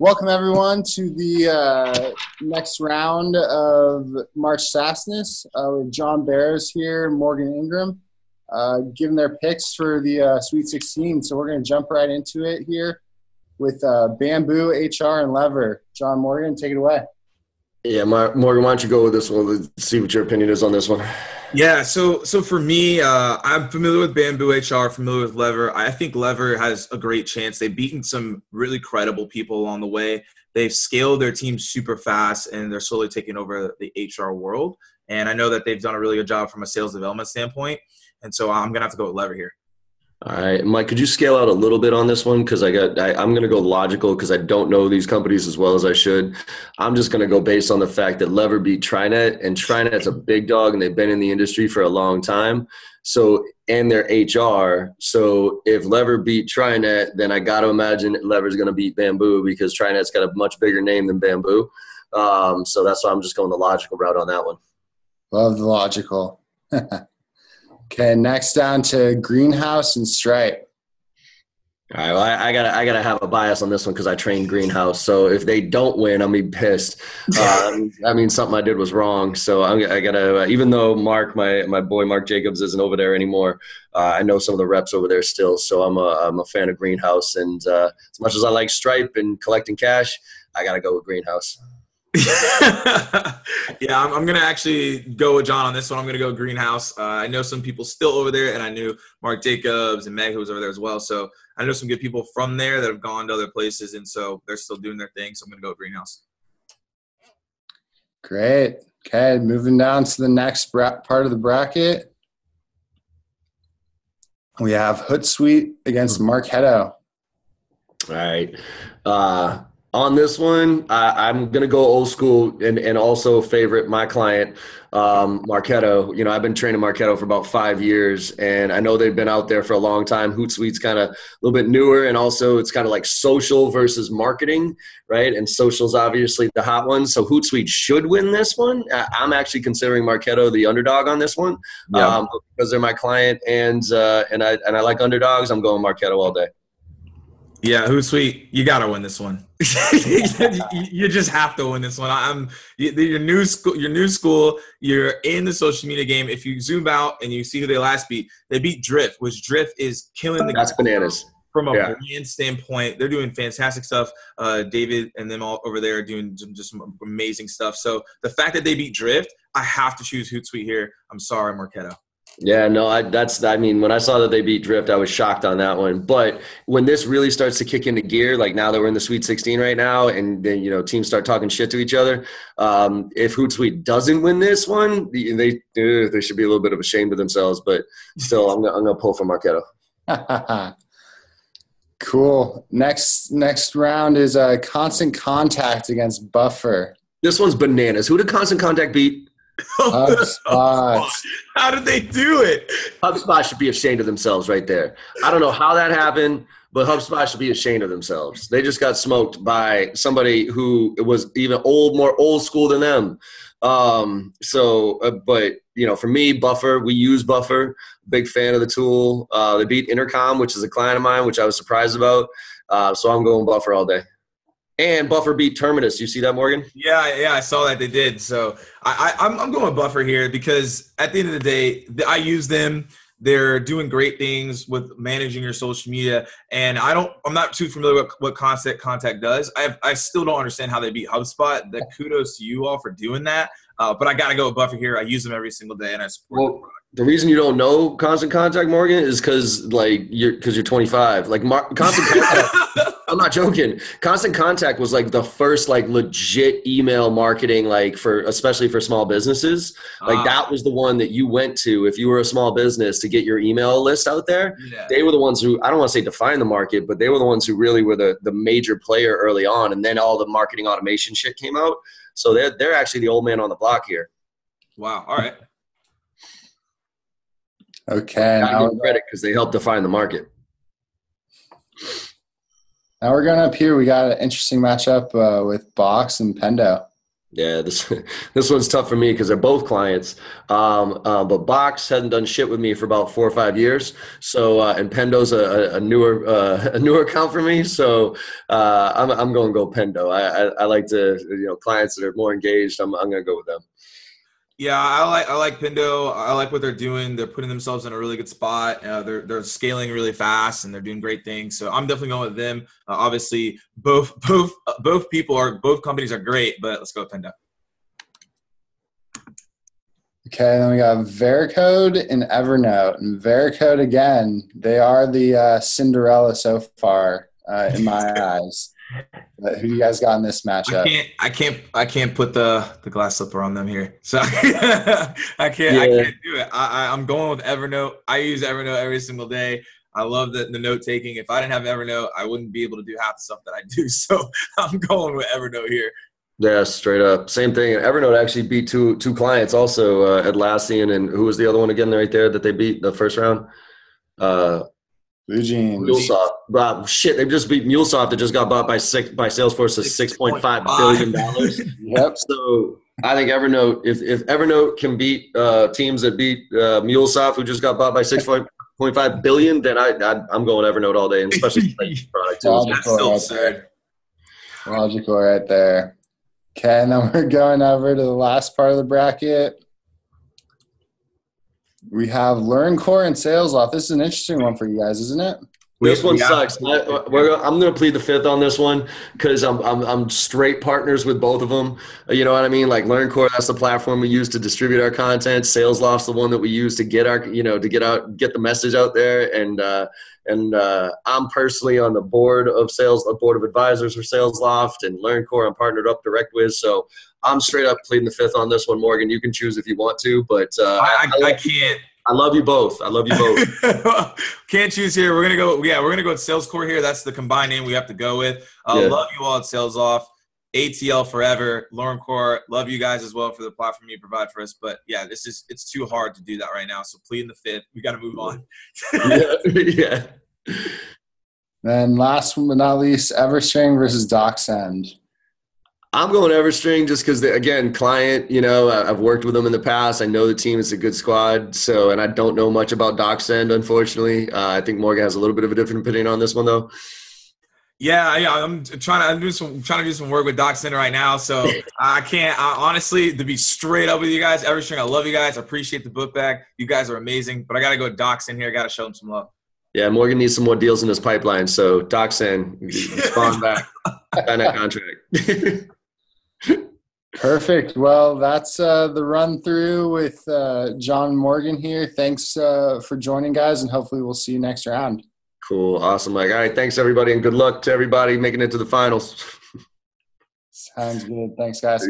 Welcome, everyone, to the next round of March SaaSness with John Barrows here and Morgan Ingram giving their picks for the Sweet 16. So we're going to jump right into it here with Bamboo, HR, and Lever. John, Morgan, take it away. Yeah, Morgan, why don't you go with this one? Let's see what your opinion is on this one. Yeah, so for me, I'm familiar with Bamboo HR, familiar with Lever. I think Lever has a great chance. They've beaten some really credible people along the way. They've scaled their team super fast, and they're slowly taking over the HR world. And I know that they've done a really good job from a sales development standpoint. And so I'm going to have to go with Lever here. All right, Mike, could you scale out a little bit on this one? Because I'm going to go logical because I don't know these companies as well as I should. I'm just going to go based on the fact that Lever beat TriNet, and TriNet's a big dog, and they've been in the industry for a long time. So, and they're HR. So if Lever beat TriNet, then I got to imagine Lever's going to beat Bamboo because TriNet's got a much bigger name than Bamboo. So that's why I'm just going the logical route on that one. Love the logical. Okay, next down to Greenhouse and Stripe. All right, well, I gotta have a bias on this one because I trained Greenhouse. So if they don't win, I'm be pissed. I mean, something I did was wrong. So I gotta, even though Mark, my boy Mark Jacobs isn't over there anymore, I know some of the reps over there still. So I'm a fan of Greenhouse, and as much as I like Stripe and collecting cash, I gotta go with Greenhouse. Yeah, I'm going to actually go with John on this one. I'm going to go Greenhouse. I know some people still over there, and I knew Mark Jacobs and Meg, who was over there as well. So I know some good people from there that have gone to other places, and so they're still doing their thing. So I'm going to go with Greenhouse. Great. Okay, moving down to the next part of the bracket. We have Hootsuite against Marketo. All right. On this one, I'm going to go old school and also favorite my client, Marketo. You know, I've been training Marketo for about 5 years, and I know they've been out there for a long time. Hootsuite's kind of a little bit newer, and also it's kind of like social versus marketing, right? And social's obviously the hot one. So Hootsuite should win this one. I'm actually considering Marketo the underdog on this one because they're my client, and I like underdogs. I'm going Marketo all day. Yeah, Hootsuite, you got to win this one. You just have to win this one. You're new school. You're in the social media game. If you zoom out and you see who they last beat, they beat Drift, which Drift is killing the game. That's bananas. From a brand standpoint, they're doing fantastic stuff. David and them all over there are doing just some amazing stuff. So the fact that they beat Drift, I have to choose Hootsuite here. I'm sorry, Marketo. Yeah, no, I mean, when I saw that they beat Drift, I was shocked on that one. But when this really starts to kick into gear, like now that we're in the Sweet 16 right now, and then, you know, teams start talking shit to each other, if Hootsuite doesn't win this one, they should be a little bit of ashamed of themselves. But still, I'm gonna pull for Marketo. Cool. Next round is Constant Contact against Buffer. This one's bananas. Who did Constant Contact beat? HubSpot. How did they do it? HubSpot should be ashamed of themselves right there. I don't know how that happened, but HubSpot should be ashamed of themselves. They just got smoked by somebody who was even more old school than them. But you know, for me, Buffer, we use Buffer. Big fan of the tool. They beat Intercom, which is a client of mine, which I was surprised about. So I'm going Buffer all day. And Buffer beat Terminus. You see that, Morgan? Yeah, I saw that they did. So I'm going with Buffer here because at the end of the day, I use them. They're doing great things with managing your social media, and I'm not too familiar with what Constant Contact does. I still don't understand how they beat HubSpot. The kudos to you all for doing that. But I got to go with Buffer here. I use them every single day, and I support them. The reason you don't know Constant Contact, Morgan, is because you're 25. Like Constant Contact, I'm not joking. Constant Contact was like the first like legit email marketing, like especially for small businesses. Like that was the one that you went to if you were a small business to get your email list out there. Yeah. They were the ones who, I don't want to say define the market, but they were the ones who really were the major player early on, and then all the marketing automation shit came out. So they're actually the old man on the block here. Wow. All right. Okay. Now credit because they helped define the market. Now we're going up here. We got an interesting matchup with Box and Pendo. Yeah, this this one's tough for me because they're both clients. But Box hasn't done shit with me for about 4 or 5 years. So and Pendo's a newer a newer account for me. So I'm going to go Pendo. I like to, clients that are more engaged. I'm going to go with them. Yeah, I like Pindo. I like what they're doing. They're putting themselves in a really good spot. They're scaling really fast and they're doing great things. So I'm definitely going with them. Obviously, both companies are great, but let's go with Pindo. Okay, then we got Vericode and Evernote. And Vericode, again, they are the Cinderella so far in my eyes. But who do you guys got in this matchup? I can't put the glass slipper on them here. So I can't do it. I'm going with Evernote. I use Evernote every single day. I love the note taking. If I didn't have Evernote, I wouldn't be able to do half the stuff that I do. So I'm going with Evernote here. Yeah, straight up. Same thing. Evernote actually beat two clients also, Atlassian, and who was the other one again right there that they beat the first round? Blue Jeans. MuleSoft. Wow, shit, they just beat MuleSoft that just got bought by Salesforce for $6.5 billion. Yep. So I think Evernote, if Evernote can beat teams that beat MuleSoft, who just got bought by $6.5 billion, then I'm going Evernote all day, and especially product too. That's so absurd. Logical right there. Okay, and then we're going over to the last part of the bracket. We have LearnCore and SalesLoft. This is an interesting one for you guys, isn't it? This one sucks. I'm going to plead the fifth on this one because I'm straight partners with both of them. You know what I mean? Like LearnCore, that's the platform we use to distribute our content. SalesLoft's the one that we use to get our, get the message out there. And I'm personally on the board of advisors for SalesLoft, and LearnCore I'm partnered up direct with. So I'm straight up pleading the fifth on this one, Morgan. You can choose if you want to, but I can't. I love you both. Can't choose here. We're gonna go with SalesCore here. That's the combined name we have to go with. Love you all at SalesLoft. ATL forever. LearnCore, love you guys as well for the platform you provide for us. But yeah, it's too hard to do that right now. So pleading the fifth. We got to move on. Yeah. Then last but not least, Everstring versus DocSend. I'm going Everstring just because, again, client, I've worked with them in the past. I know the team is a good squad. So, and I don't know much about DocSend, unfortunately. I think Morgan has a little bit of a different opinion on this one, though. Yeah. I'm trying to do some work with DocSend right now. So I can't, honestly, to be straight up with you guys, Everstring, I love you guys. I appreciate the book bag. You guys are amazing. But I got to go with DocSend here. I got to show them some love. Yeah, Morgan needs some more deals in his pipeline. So DocSend, respond back. Sign that contract. Perfect. Well, that's the run through with John Morgan here. Thanks for joining, guys, and hopefully we'll see you next round. Cool. Awesome, Mike. All right. Thanks, everybody, and good luck to everybody making it to the finals. Sounds good. Thanks, guys.